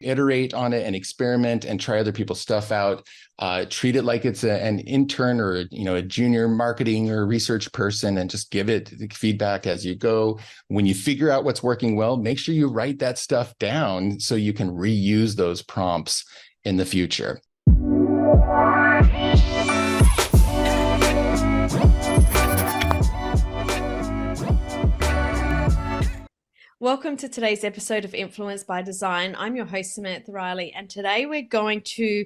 iterate on it and experiment and try other people's stuff out. Treat it like it's an intern or a junior marketing or research person, and just give it feedback as you go. When you figure out what's working well, make sure you write that stuff down so you can reuse those prompts in the future. Welcome to today's episode of Influence by Design. I'm your host, Samantha Riley, and today we're going to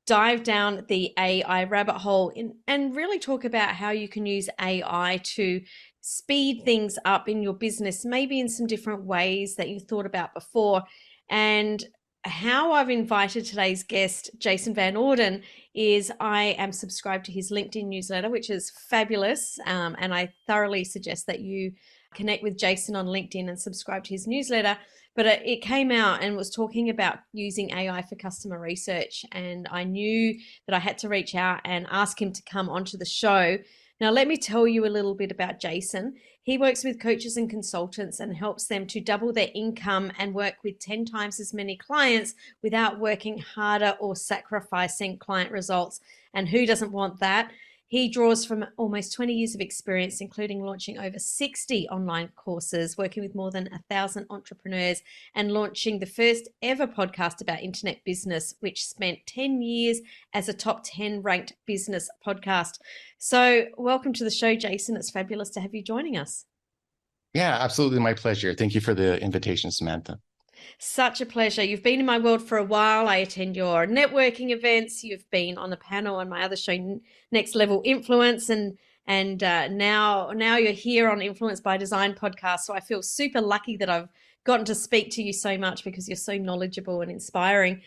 dive down the AI rabbit hole and really talk about how you can use AI to speed things up in your business, maybe in some different ways that you thought about before. And how I've invited today's guest, Jason Van Orden, is I am subscribed to his LinkedIn newsletter, which is fabulous, and I thoroughly suggest that you connect with Jason on LinkedIn and subscribe to his newsletter. But it came out and was talking about using AI for customer research. And I knew that I had to reach out and ask him to come onto the show. Now, let me tell you a little bit about Jason. He works with coaches and consultants and helps them to double their income and work with 10 times as many clients without working harder or sacrificing client results. And who doesn't want that? He draws from almost 20 years of experience, including launching over 60 online courses, working with more than 1,000 entrepreneurs, and launching the first ever podcast about internet business, which spent 10 years as a top 10 ranked business podcast. So welcome to the show, Jason. It's fabulous to have you joining us. Yeah, absolutely. My pleasure. Thank you for the invitation, Samantha. Such a pleasure. You've been in my world for a while. I attend your networking events. You've been on the panel on my other show, Next Level Influence, and now you're here on Influence by Design podcast. So I feel super lucky that I've gotten to speak to you so much because you're so knowledgeable and inspiring.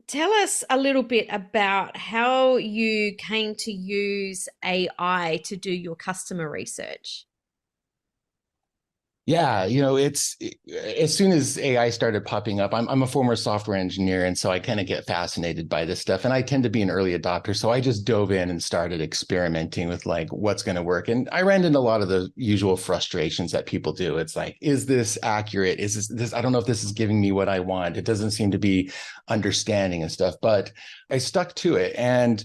Tell us a little bit about how you came to use AI to do your customer research. Yeah, it's as soon as AI started popping up, I'm a former software engineer. And so I kind of get fascinated by this stuff. And I tend to be an early adopter. So I just dove in and started experimenting with like what's going to work. And I ran into a lot of the usual frustrations that people do. It's like, is this accurate? Is this, I don't know if this is giving me what I want. It doesn't seem to be understanding and stuff, but I stuck to it. And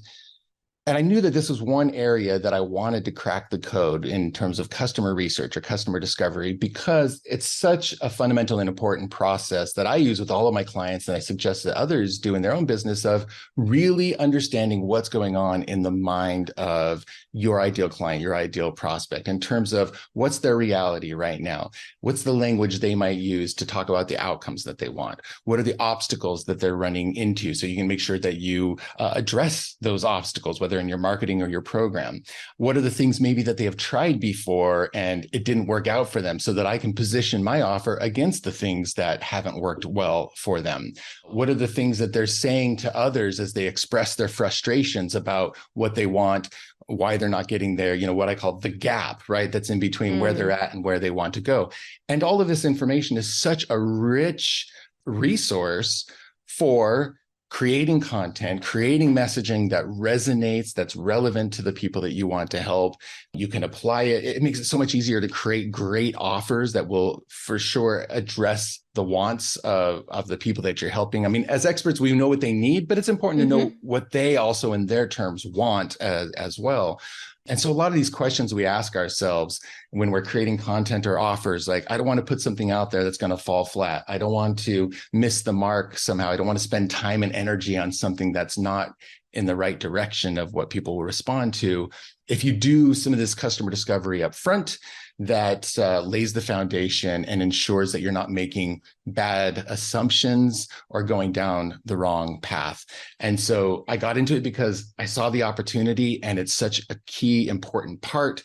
I knew that this was one area that I wanted to crack the code in terms of customer research or customer discovery, because it's such a fundamental and important process that I use with all of my clients, and I suggest that others do in their own business, of really understanding what's going on in the mind of your ideal client, your ideal prospect, in terms of what's their reality right now. What's the language they might use to talk about the outcomes that they want? What are the obstacles that they're running into? So you can make sure that you address those obstacles, whether in your marketing or your program. What are the things maybe that they have tried before and it didn't work out for them, so that I can position my offer against the things that haven't worked well for them? What are the things that they're saying to others as they express their frustrations about what they want, why they're not getting there, what I call the gap, right? That's in between where they're at and where they want to go. And all of this information is such a rich resource for creating content, creating messaging that resonates, that's relevant to the people that you want to help. You can apply it. It makes it so much easier to create great offers that will for sure address the wants of the people that you're helping. I mean, as experts, we know what they need, but it's important to know what they also in their terms want as well. And so a lot of these questions we ask ourselves when we're creating content or offers, like, I don't want to put something out there that's going to fall flat. I don't want to miss the mark somehow. I don't want to spend time and energy on something that's not in the right direction of what people will respond to. If you do some of this customer discovery up front, that lays the foundation and ensures that you're not making bad assumptions or going down the wrong path. And so I got into it because I saw the opportunity, and it's such a key, important part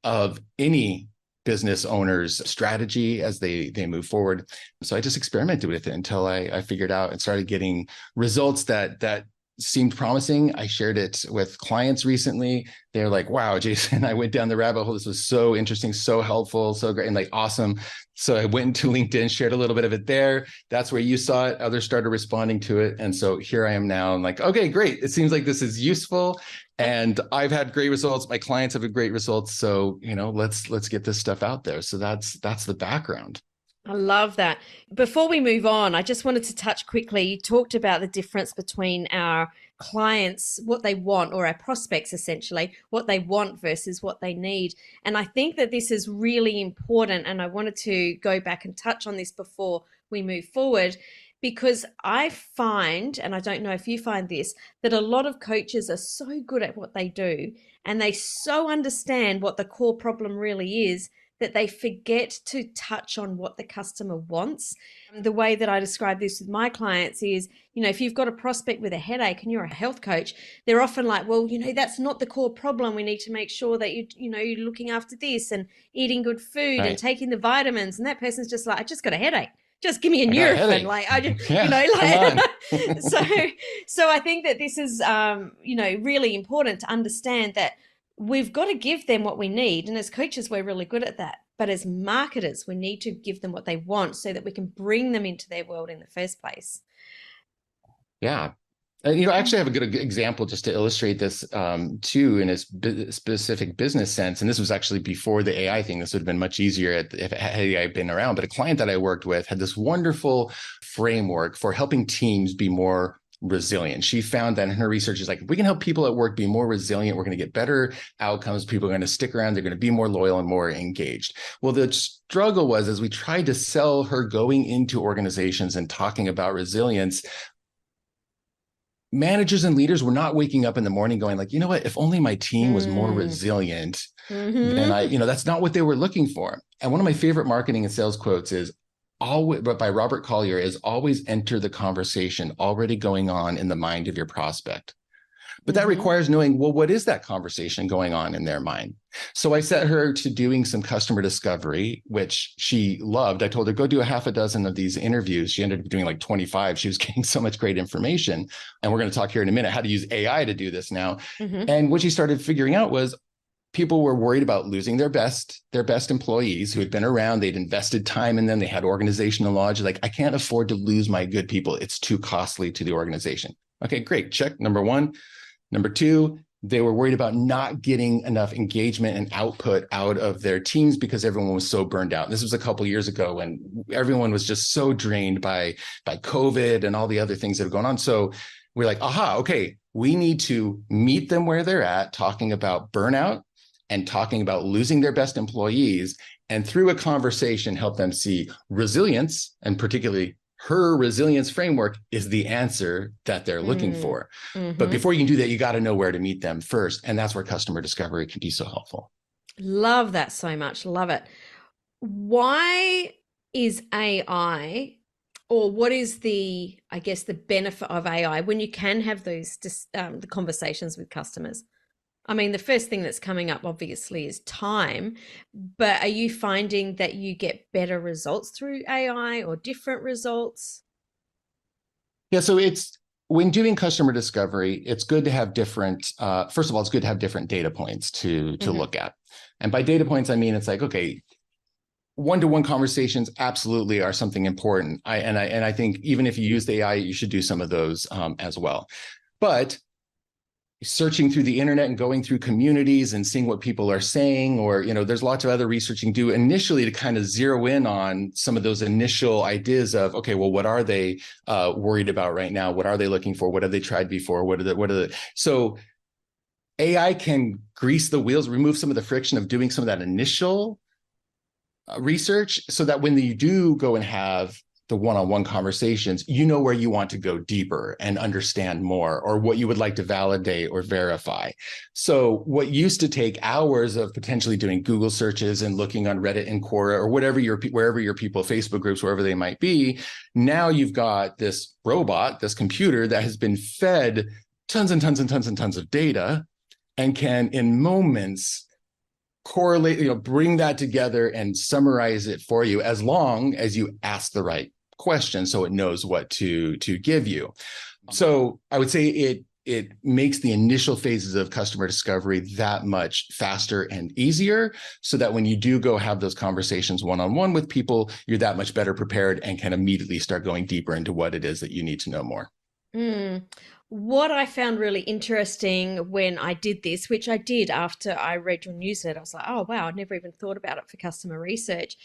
of any business owner's strategy as they move forward. So I just experimented with it until I figured out and started getting results that seemed promising. I shared it with clients recently. They're like, wow, Jason, I went down the rabbit hole. This was so interesting, so helpful, so great, and like awesome. So I went into LinkedIn, shared a little bit of it there. That's where you saw it. Others started responding to it. And so here I am now. I'm like, okay, great. It seems like this is useful. And I've had great results. My clients have had great results. So, let's get this stuff out there. So that's the background. I love that. Before we move on, I just wanted to touch quickly. You talked about the difference between our clients, what they want, or our prospects, essentially, what they want versus what they need. And I think that this is really important. And I wanted to go back and touch on this before we move forward, because I find, and I don't know if you find this, that a lot of coaches are so good at what they do and they so understand what the core problem really is that they forget to touch on what the customer wants. The way that I describe this with my clients is, if you've got a prospect with a headache and you're a health coach, they're often like, well, that's not the core problem. We need to make sure that you're looking after this and eating good food and Right. taking the vitamins. And that person's just like, I just got a headache. Just give me a I got a Nurofen. headache. Like I just, Yeah, come on. so, so I think that this is, really important to understand that we've got to give them what we need. And as coaches, we're really good at that. But as marketers, we need to give them what they want so that we can bring them into their world in the first place. Yeah. I actually have a good example just to illustrate this too, in a specific business sense. And this was actually before the AI thing. This would have been much easier if had AI been around. But a client that I worked with had this wonderful framework for helping teams be more resilient. She found that in her research is like, if we can help people at work be more resilient, we're going to get better outcomes. People are going to stick around. They're going to be more loyal and more engaged. Well, the struggle was, as we tried to sell her going into organizations and talking about resilience, managers and leaders were not waking up in the morning going like, you know what, if only my team was more Mm. resilient, then Mm-hmm. that's not what they were looking for. And one of my favorite marketing and sales quotes is always, but by Robert Collier, is always enter the conversation already going on in the mind of your prospect. But that Mm-hmm. requires knowing, well, what is that conversation going on in their mind? So I set her to doing some customer discovery, which she loved. I told her, go do a half a dozen of these interviews. She ended up doing like 25. She was getting so much great information. And we're going to talk here in a minute how to use AI to do this now. Mm-hmm. And what she started figuring out was people were worried about losing their best employees who had been around. They'd invested time in them. They had organizational knowledge. Like, I can't afford to lose my good people. It's too costly to the organization. Okay, great. Check number one. Number two, they were worried about not getting enough engagement and output out of their teams because everyone was so burned out. This was a couple of years ago when everyone was just so drained by COVID and all the other things that have gone on. So we're like, aha, okay, we need to meet them where they're at, talking about burnout and talking about losing their best employees, and through a conversation, help them see resilience, and particularly her resilience framework is the answer that they're looking for. But Mm-hmm. before you can do that, you got to know where to meet them first. And that's where customer discovery can be so helpful. Love that so much. Love it. Why is AI, or what is the, I guess, the benefit of AI when you can have those the conversations with customers? I mean, the first thing that's coming up obviously is time, but are you finding that you get better results through AI or different results? Yeah, so it's when doing customer discovery, it's good to have different. First of all, it's good to have different data points to Mm-hmm. look at. And by data points, I mean it's like, okay, one-to-one conversations absolutely are something important. I think even if you use the AI, you should do some of those as well. But searching through the internet and going through communities and seeing what people are saying, or there's lots of other research you can do initially to kind of zero in on some of those initial ideas of, okay, well, what are they worried about right now? What are they looking for? What have they tried before? So AI can grease the wheels, remove some of the friction of doing some of that initial research, so that when you do go and have the one-on-one conversations, you know where you want to go deeper and understand more, or what you would like to validate or verify. So what used to take hours of potentially doing Google searches and looking on Reddit and Quora or wherever your people, Facebook groups, wherever they might be, now you've got this robot, this computer that has been fed tons and tons and tons and tons of data and can in moments correlate, bring that together and summarize it for you, as long as you ask the right question so it knows what to give you. So I would say it makes the initial phases of customer discovery that much faster and easier, so that when you do go have those conversations one-on-one with people, you're that much better prepared and can immediately start going deeper into what it is that you need to know more. Mm. What I found really interesting when I did this, which I did after I read your newsletter, I was like, oh, wow, I never even thought about it for customer research,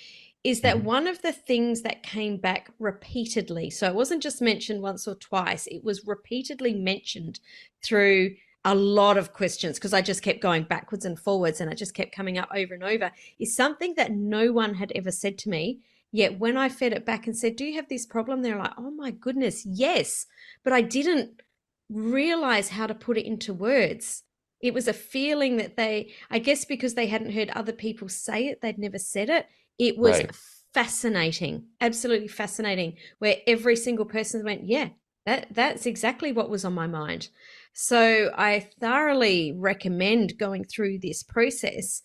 is that Mhm. one of the things that came back repeatedly, so it wasn't just mentioned once or twice, it was repeatedly mentioned through a lot of questions, because I just kept going backwards and forwards and it just kept coming up over and over, is something that no one had ever said to me. Yet when I fed it back and said, do you have this problem? They're like, oh my goodness, yes. But I didn't realize how to put it into words. It was a feeling that I guess because they hadn't heard other people say it, they'd never said it. It was Right. fascinating, absolutely fascinating, where every single person went, yeah, that's exactly what was on my mind. So I thoroughly recommend going through this process,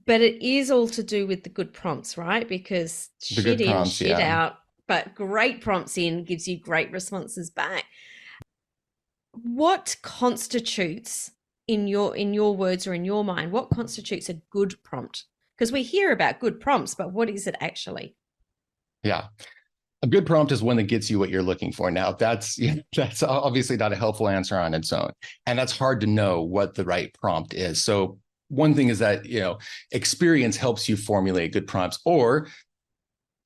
but it is all to do with the good prompts, right? Because The shit good in, prompts. shit Yeah. out, but great prompts in gives you great responses back. What constitutes, in your words or in your mind, what constitutes a good prompt? Because we hear about good prompts, but what is it actually? Yeah. A good prompt is one that gets you what you're looking for. Now, that's that's obviously not a helpful answer on its own, and that's hard to know what the right prompt is. So one thing is that experience helps you formulate good prompts, or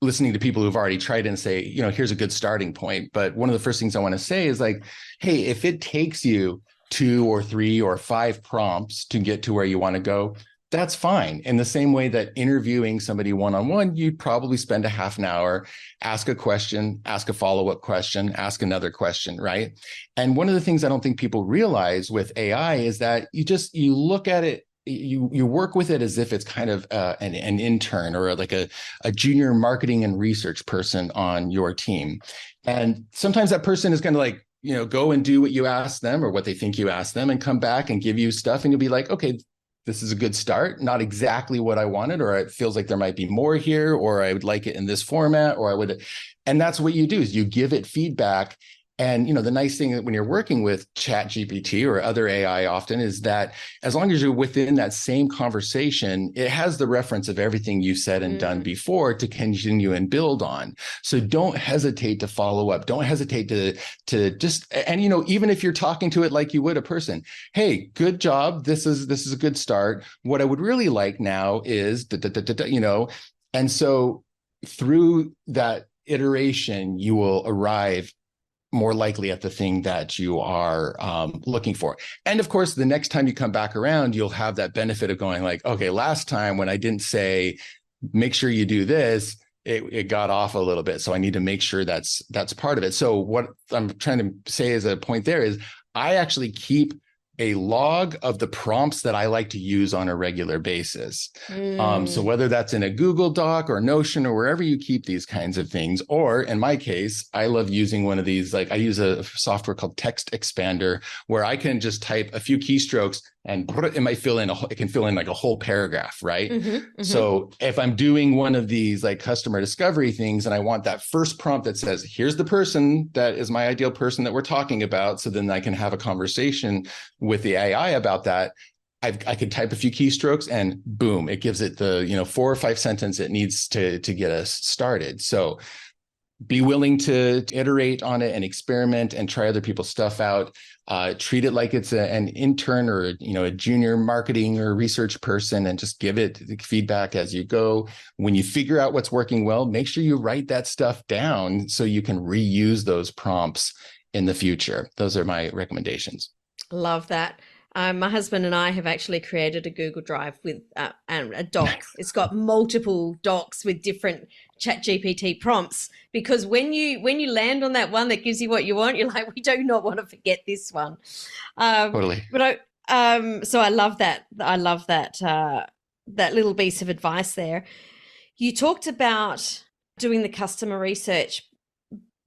listening to people who've already tried it and say, here's a good starting point. But one of the first things I want to say is like, hey, if it takes you 2 or 3 or 5 prompts to get to where you want to go, that's fine. In the same way that interviewing somebody one-on-one, you'd probably spend a half an hour, ask a question, ask a follow-up question, ask another question, right? And one of the things I don't think people realize with AI is that you look at it, you work with it as if it's kind of an intern or like a junior marketing and research person on your team. And sometimes that person is going to like, go and do what you ask them or what they think you ask them and come back and give you stuff. And you'll be like, okay, this is a good start. Not exactly what I wanted, or it feels like there might be more here, or I would like it in this format, or I would. And that's what you do is you give it feedback. And the nice thing when you're working with Chat GPT or other AI often is that as long as you're within that same conversation, it has the reference of everything you said and done Mm, before to continue and build on. So don't hesitate to follow up. Don't hesitate to just, and even if you're talking to it like you would a person, hey, good job. This is a good start. What I would really like now is and so through that iteration, you will arrive more likely at the thing that you are looking for. And of course, the next time you come back around, you'll have that benefit of going like, okay, last time when I didn't say, make sure you do this, it got off a little bit. So I need to make sure that's part of it. So what I'm trying to say as a point there is I actually keep a log of the prompts that I like to use on a regular basis. So mm, whether that's in a Google Doc or Notion or wherever you keep these kinds of things, or in my case, I love using one of these, like I use a software called Text Expander, where I can just type a few keystrokes and it might fill in, it can fill in like a whole paragraph, right? mm-hmm, mm-hmm. So if I'm doing one of these like customer discovery things and I want that first prompt that says, here's the person that is my ideal person that we're talking about, so then I can have a conversation with the AI about that. I could type a few keystrokes and boom, it gives it the 4 or 5 sentences it needs to get us started. So be willing to iterate on it and experiment and try other people's stuff out. Treat it like it's an intern or a junior marketing or research person, and just give it feedback as you go. When you figure out what's working well, make sure you write that stuff down so you can reuse those prompts in the future. Those are my recommendations. Love that. My husband and I have actually created a Google Drive with and a doc. It's got multiple docs with different Chat GPT prompts, because when you land on that one that gives you what you want, you're like, we do not want to forget this one. Um, Totally. but so I love that. I love that that little piece of advice there. You talked about doing the customer research,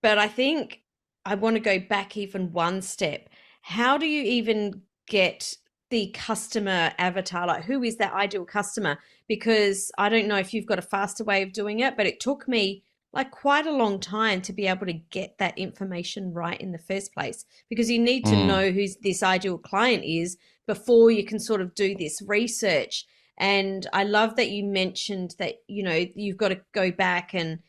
but I think I want to go back even one step. How do you even get the customer avatar? Like, who is that ideal customer? Because I don't know if you've got a faster way of doing it, but it took me like quite a long time to be able to get that information right in the first place, because you need to Mm, know who this ideal client is before you can sort of do this research. And I love that you mentioned that, you've got to go back and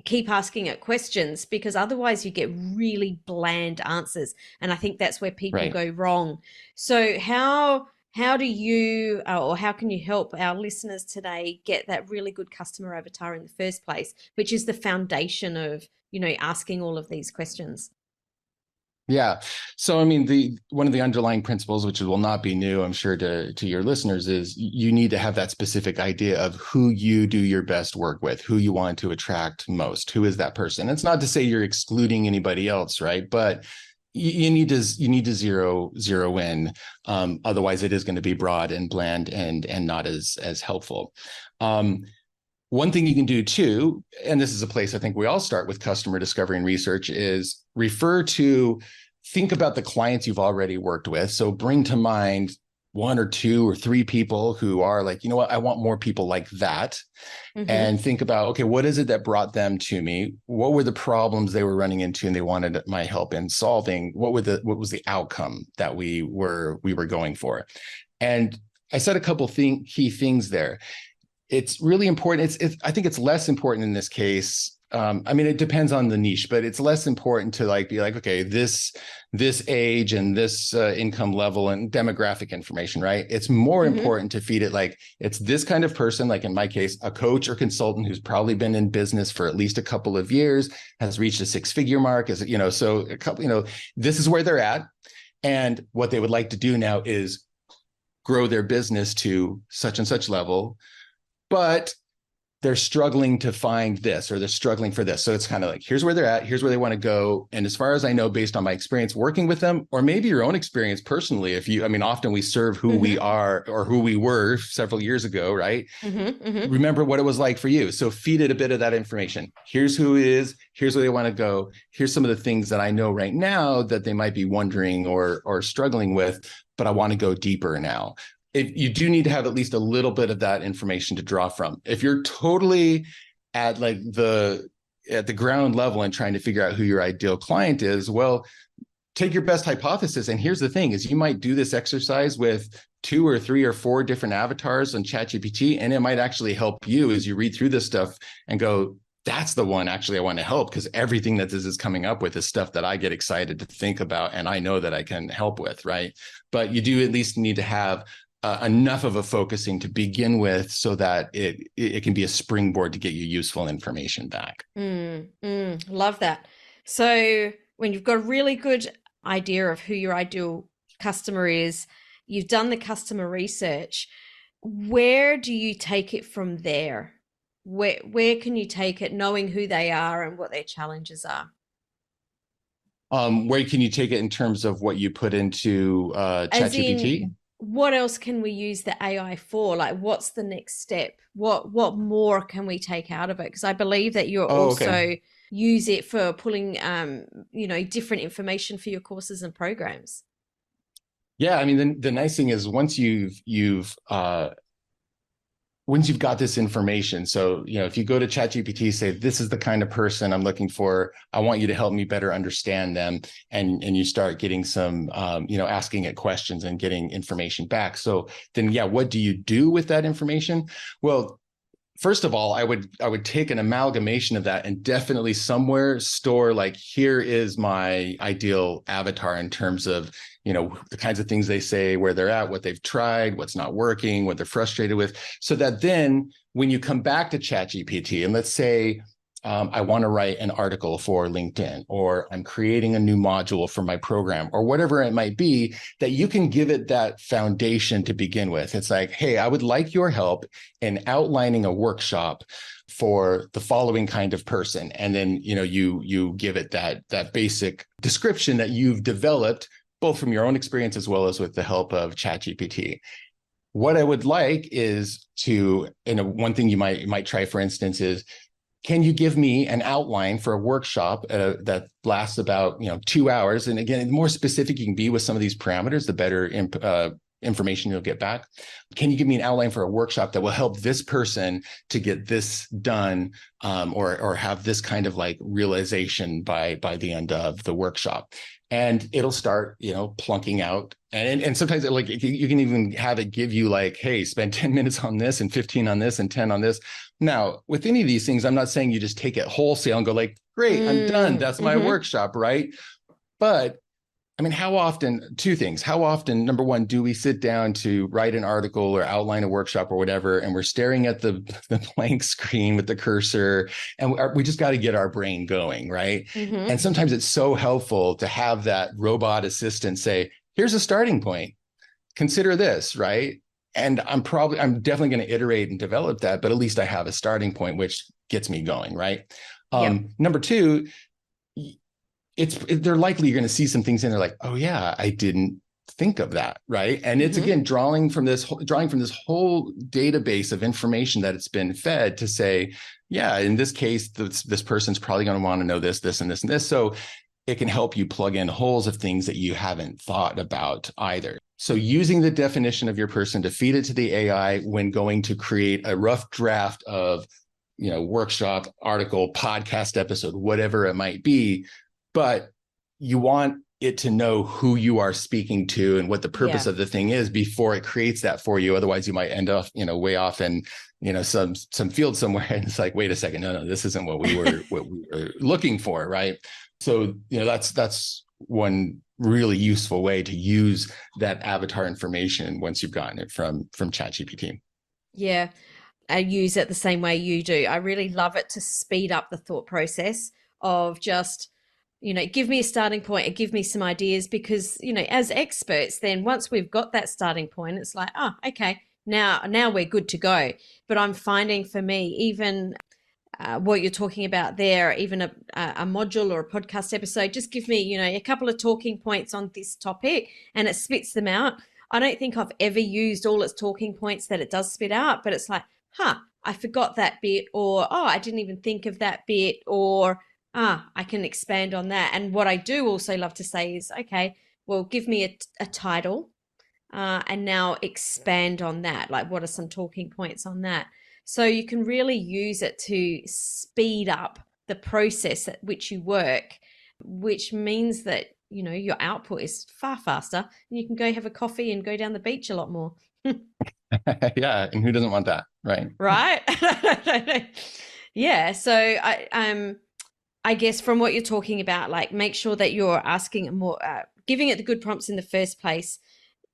keep asking it questions, because otherwise you get really bland answers, and I think that's where people right. go wrong. So how do you or how can you help our listeners today get that really good customer avatar in the first place, which is the foundation of, asking all of these questions? Yeah. So, I mean, the one of the underlying principles, which will not be new, I'm sure, to your listeners, is you need to have that specific idea of who you do your best work with, who you want to attract most, who is that person. It's not to say you're excluding anybody else, right? But you need to zero in. Otherwise, it is going to be broad and bland and not as helpful. One thing you can do too, and this is a place I think we all start with customer discovery and research, is think about the clients you've already worked with. So bring to mind one or two or three people who are like, you know what, I want more people like that. Mm-hmm. And think about, okay, what is it that brought them to me? What were the problems they were running into and they wanted my help in solving? What was the outcome that we were going for? And I said a couple key things there. It's really important. I think it's less important in this case. I mean, it depends on the niche, but it's less important to be like, okay, this age and this income level and demographic information, right? It's more Mm-hmm. important to feed it like it's this kind of person, like in my case, a coach or consultant who's probably been in business for at least a couple of years, has reached a six-figure mark, so a couple, this is where they're at. And what they would like to do now is grow their business to such and such level, but they're struggling to find this or they're struggling for this. So it's kind of like, here's where they're at, here's where they want to go. And as far as I know, based on my experience working with them, or maybe your own experience personally, often we serve who we Mm-hmm. are or who we were several years ago, right? Mm-hmm. Mm-hmm. Remember what it was like for you. So feed it a bit of that information. Here's who it is. Here's where they want to go. Here's some of the things that I know right now that they might be wondering or struggling with, but I want to go deeper now. If you do need to have at least a little bit of that information to draw from. If you're totally at at the ground level and trying to figure out who your ideal client is, well, take your best hypothesis. And here's the thing is you might do this exercise with 2 or 3 or 4 different avatars on ChatGPT, and it might actually help you as you read through this stuff and go, that's the one actually I want to help, because everything that this is coming up with is stuff that I get excited to think about and I know that I can help with, right? But you do at least need to have enough of a focusing to begin with so that it can be a springboard to get you useful information back. Love that. So when you've got a really good idea of who your ideal customer is, you've done the customer research, where do you take it from there? Where can you take it knowing who they are and what their challenges are? Where can you take it in terms of what you put into As in, ChatGPT? what else can we use the AI for? Like, what's the next step? What more can we take out of it? Because I believe that you're Oh, okay. also use it for pulling different information for your courses and programs. Yeah, I mean, the nice thing is once you've got this information, so if you go to ChatGPT, say this is the kind of person I'm looking for, I want you to help me better understand them, and you start getting some asking it questions and getting information back. So then, yeah, what do you do with that information? Well, first of all, I would take an amalgamation of that and definitely somewhere store, like, here is my ideal avatar in terms of the kinds of things they say, where they're at, what they've tried, what's not working, what they're frustrated with, so that then when you come back to ChatGPT and let's say I want to write an article for LinkedIn, or I'm creating a new module for my program, or whatever it might be, that you can give it that foundation to begin with. It's like, hey, I would like your help in outlining a workshop for the following kind of person. And then, you give it that basic description that you've developed, both from your own experience as well as with the help of ChatGPT. What I would like is one thing you might try, for instance, is, can you give me an outline for a workshop that lasts about 2 hours? And again, the more specific you can be with some of these parameters, the better information you'll get back. Can you give me an outline for a workshop that will help this person to get this done, or have this kind of like realization by the end of the workshop? And it'll start, plunking out. And sometimes like you can even have it give you like, hey, spend 10 minutes on this and 15 on this and 10 on this. Now, with any of these things, I'm not saying you just take it wholesale and go like, great, I'm done. That's my Mm-hmm. workshop, right? But I mean, how often, two things. How often, number one, do we sit down to write an article or outline a workshop or whatever, and we're staring at the blank screen with the cursor, and we just got to get our brain going, right? Mm-hmm. And sometimes it's so helpful to have that robot assistant say, here's a starting point. Consider this, right? And I'm definitely going to iterate and develop that, but at least I have a starting point, which gets me going, right? Yep. Number two, they're likely you're going to see some things in there like, oh yeah, I didn't think of that, right? And it's Mm-hmm. again drawing from this whole database of information that it's been fed to say, yeah, in this case, this person's probably going to want to know this, this, and this, and this. So it can help you plug in holes of things that you haven't thought about either. So using the definition of your person to feed it to the AI when going to create a rough draft of, workshop, article, podcast episode, whatever it might be, but you want it to know who you are speaking to and what the purpose Yeah. of the thing is before it creates that for you. Otherwise, you might end up, way off in, some field somewhere, and it's like, wait a second, no, this isn't what we were looking for, right? So, that's one really useful way to use that avatar information once you've gotten it from ChatGPT. Yeah. I use it the same way you do. I really love it to speed up the thought process of just, give me a starting point and give me some ideas because, as experts, then once we've got that starting point, it's like, oh, okay, now we're good to go. But I'm finding for me, even what you're talking about there, even a module or a podcast episode, just give me, a couple of talking points on this topic and it spits them out. I don't think I've ever used all its talking points that it does spit out, but it's like, I forgot that bit, or, oh, I didn't even think of that bit, or, I can expand on that. And what I do also love to say is, okay, well, give me a title, and now expand on that. Like, what are some talking points on that? So you can really use it to speed up the process at which you work, which means that, your output is far faster and you can go have a coffee and go down the beach a lot more. Yeah, and who doesn't want that, right? Right? Yeah. So I guess from what you're talking about, like make sure that you're asking it more, giving it the good prompts in the first place,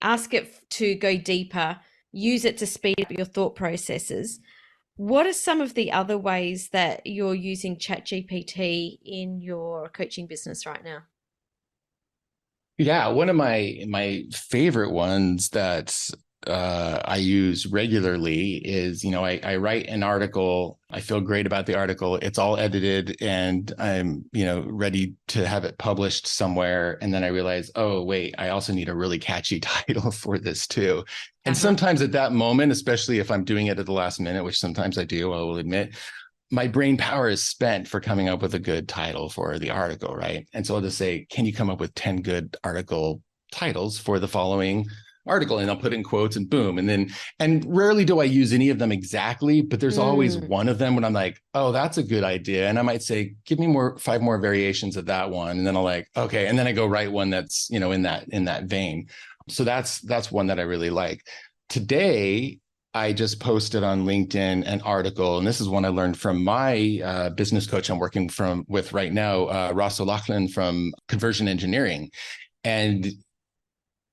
ask it to go deeper, use it to speed up your thought processes. What are some of the other ways that you're using ChatGPT in your coaching business right now? Yeah, one of my favorite ones that I use regularly is, I write an article. I feel great about the article. It's all edited and I'm, ready to have it published somewhere. And then I realize, oh, wait, I also need a really catchy title for this too. And sometimes at that moment, especially if I'm doing it at the last minute, which sometimes I do, I will admit, my brain power is spent for coming up with a good title for the article, right? And so I'll just say, can you come up with 10 good article titles for the following article? And I'll put in quotes and boom. And rarely do I use any of them exactly, but there's always one of them when I'm like, oh, that's a good idea. And I might say, give me 5 more variations of that one. And then I'll like, okay. And then I go write one that's, in that vein. So that's one that I really like. Today, I just posted on LinkedIn an article, and this is one I learned from my business coach I'm working with right now, Ross O'Loughlin from Conversion Engineering. And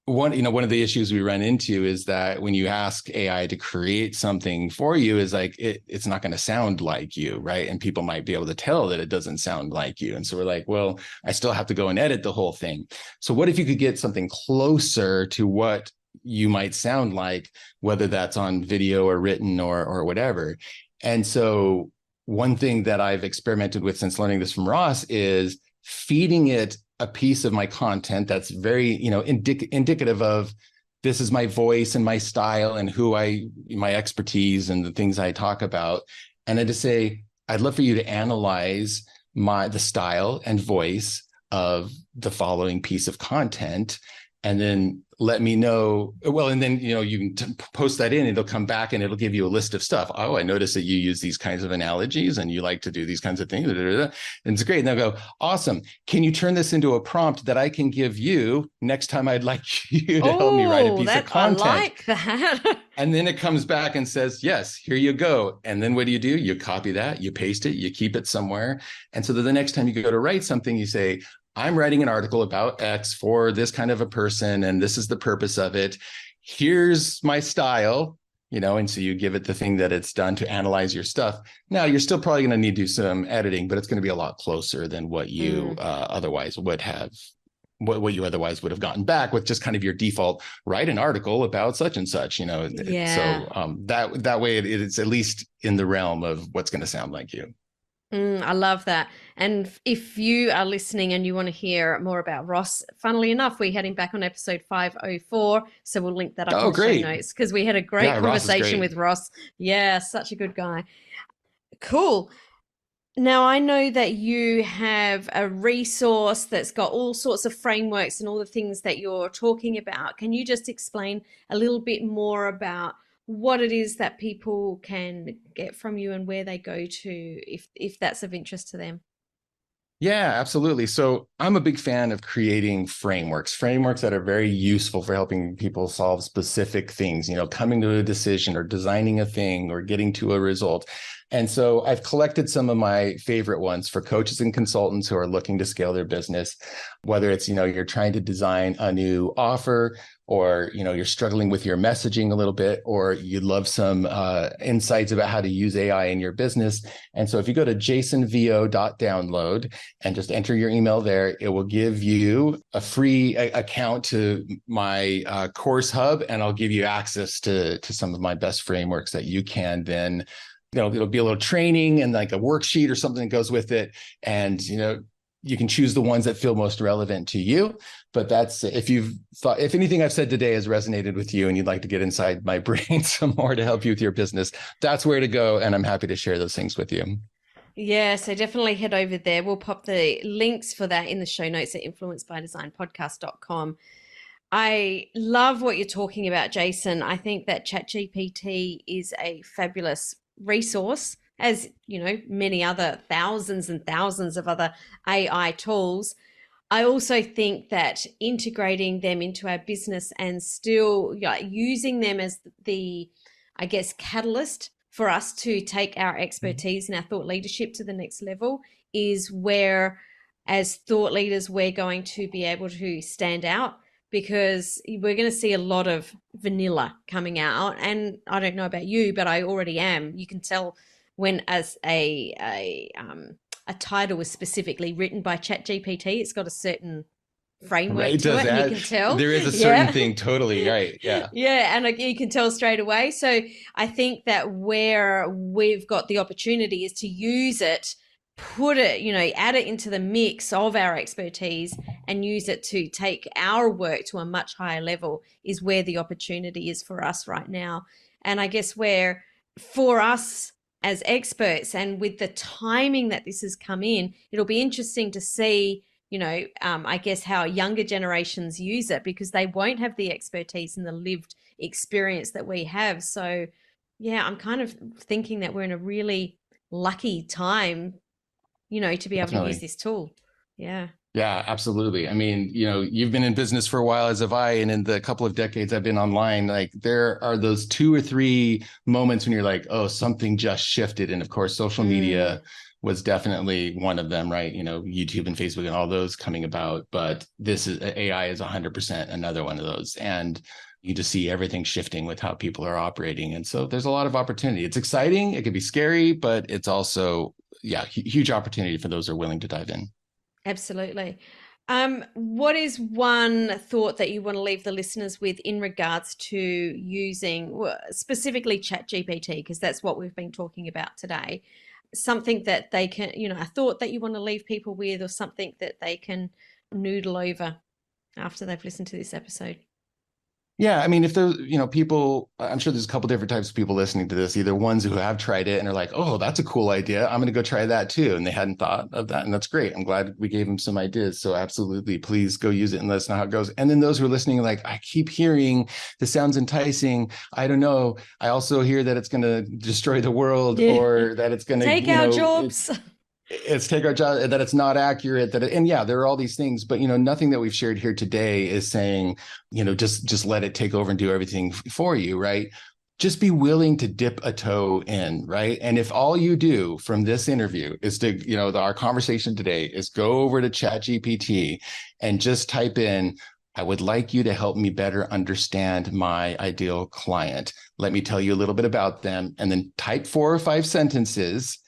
one of the issues we run into is that when you ask AI to create something for you, is like it's not going to sound like you, right? And people might be able to tell that it doesn't sound like you. And so we're like, well, I still have to go and edit the whole thing. So what if you could get something closer to what you might sound like, whether that's on video or written or whatever. And so one thing that I've experimented with since learning this from Ross is feeding it a piece of my content that's very, indicative of this is my voice and my style and my expertise and the things I talk about. And I just say, I'd love for you to analyze the style and voice of the following piece of content, and then let me know. Well, and then, you can post that in, it'll come back and it'll give you a list of stuff. Oh, I noticed that you use these kinds of analogies and you like to do these kinds of things. And it's great. And they'll go, awesome. Can you turn this into a prompt that I can give you next time I'd like you to help me write a piece of content? I like that. And then it comes back and says, yes, here you go. And then what do? You copy that, you paste it, you keep it somewhere. And so that the next time you go to write something, you say, I'm writing an article about X for this kind of a person, and this is the purpose of it. Here's my style, and so you give it the thing that it's done to analyze your stuff. Now, you're still probably going to need to do some editing, but it's going to be a lot closer than what you otherwise would have. What you otherwise would have gotten back with just kind of your default write an article about such and such, Yeah. So that way it's at least in the realm of what's going to sound like you. I love that. And if you are listening and you want to hear more about Ross, funnily enough, we had him back on episode 504. So we'll link that up in Oh, the show great. notes because we had a great Yeah, Ross is conversation great. with Ross. Yeah, such a good guy. Cool. Now, I know that you have a resource that's got all sorts of frameworks and all the things that you're talking about. Can you just explain a little bit more about what it is that people can get from you and where they go to if that's of interest to them? Yeah, absolutely. So I'm a big fan of creating frameworks that are very useful for helping people solve specific things, coming to a decision or designing a thing or getting to a result. And so I've collected some of my favorite ones for coaches and consultants who are looking to scale their business, whether it's, you're trying to design a new offer, or you're struggling with your messaging a little bit, or you'd love some insights about how to use AI in your business. And so if you go to jasonvo.download and just enter your email there, it will give you a free account to my course hub, and I'll give you access to some of my best frameworks that you can then, it'll be a little training and like a worksheet or something that goes with it. And, you can choose the ones that feel most relevant to you. But that's if anything I've said today has resonated with you and you'd like to get inside my brain some more to help you with your business, that's where to go. And I'm happy to share those things with you. Yeah, so definitely head over there. We'll pop the links for that in the show notes at influencebydesignpodcast.com. I love what you're talking about, Jason. I think that ChatGPT is a fabulous resource, as many other thousands and thousands of other AI tools. I also think that integrating them into our business and still using them as the, I guess, catalyst for us to take our expertise and our thought leadership to the next level is where, as thought leaders, we're going to be able to stand out, because we're going to see a lot of vanilla coming out. And I don't know about you, but I already am. You can tell when as a title is specifically written by ChatGPT, it's got a certain Right. framework It to does it, and you that. can tell. There is a certain Yeah. thing. Totally. Right. Yeah. Yeah, and you can tell straight away. So I think that where we've got the opportunity is to use it, put it, add it into the mix of our expertise and use it to take our work to a much higher level is where the opportunity is for us right now. And I guess where for us as experts and with the timing that this has come in, it'll be interesting to see I guess how younger generations use it, because they won't have the expertise and the lived experience that we have. So, yeah, I'm kind of thinking that we're in a really lucky time, to be able to use Definitely. this tool. Yeah. Yeah, absolutely. I mean, you've been in business for a while, as have I, and in the couple of decades I've been online, like there are those 2 or 3 moments when you're like, oh, something just shifted. And of course, social Mm, media was definitely one of them, right? YouTube and Facebook and all those coming about. But this is AI is 100% another one of those. And you just see everything shifting with how people are operating. And so there's a lot of opportunity. It's exciting. It can be scary, but it's also, yeah, huge opportunity for those who are willing to dive in. absolutely. What is one thought that you want to leave the listeners with in regards to using specifically ChatGPT, because that's what we've been talking about today? Something that they can, a thought that you want to leave people with, or something that they can noodle over after they've listened to this episode. Yeah, I mean, if there's, people, I'm sure there's a couple different types of people listening to this, either ones who have tried it and are like, oh, that's a cool idea. I'm going to go try that too. And they hadn't thought of that. And that's great. I'm glad we gave them some ideas. So absolutely, please go use it and let us know how it goes. And then those who are listening, like, I keep hearing this sounds enticing. I don't know. I also hear that it's going to destroy the world, Yeah. or that it's going to, Take our jobs. it's take our job, that it's not accurate, and yeah, there are all these things, but nothing that we've shared here today is saying, just let it take over and do everything for you, right? just be willing to dip a toe in, right? And if all you do from this interview is to, our conversation today is go over to ChatGPT and just type in, I would like you to help me better understand my ideal client. Let me tell you a little bit about them, and then type 4 or 5 sentences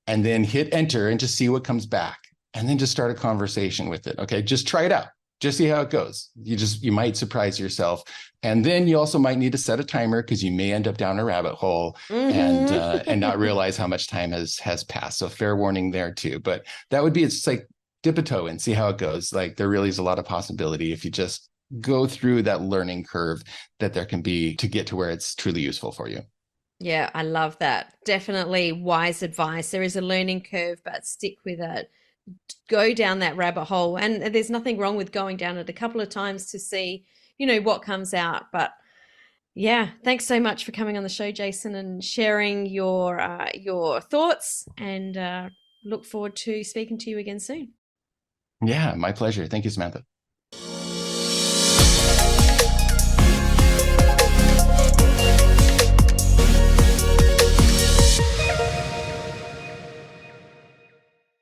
and then hit enter and just see what comes back. And then just start a conversation with it. Okay. Just try it out. Just see how it goes. You might surprise yourself. And then you also might need to set a timer because you may end up down a rabbit hole and not realize how much time has passed. So fair warning there too. But that would be, it's like dip a toe and see how it goes. Like there really is a lot of possibility if you just go through that learning curve that there can be to get to where it's truly useful for you. Yeah, I love that. Definitely wise advice. There is a learning curve, but stick with it. Go down that rabbit hole. And there's nothing wrong with going down it a couple of times to see, what comes out. But yeah, thanks so much for coming on the show, Jason, and sharing your thoughts. And look forward to speaking to you again soon. Yeah, my pleasure. Thank you, Samantha.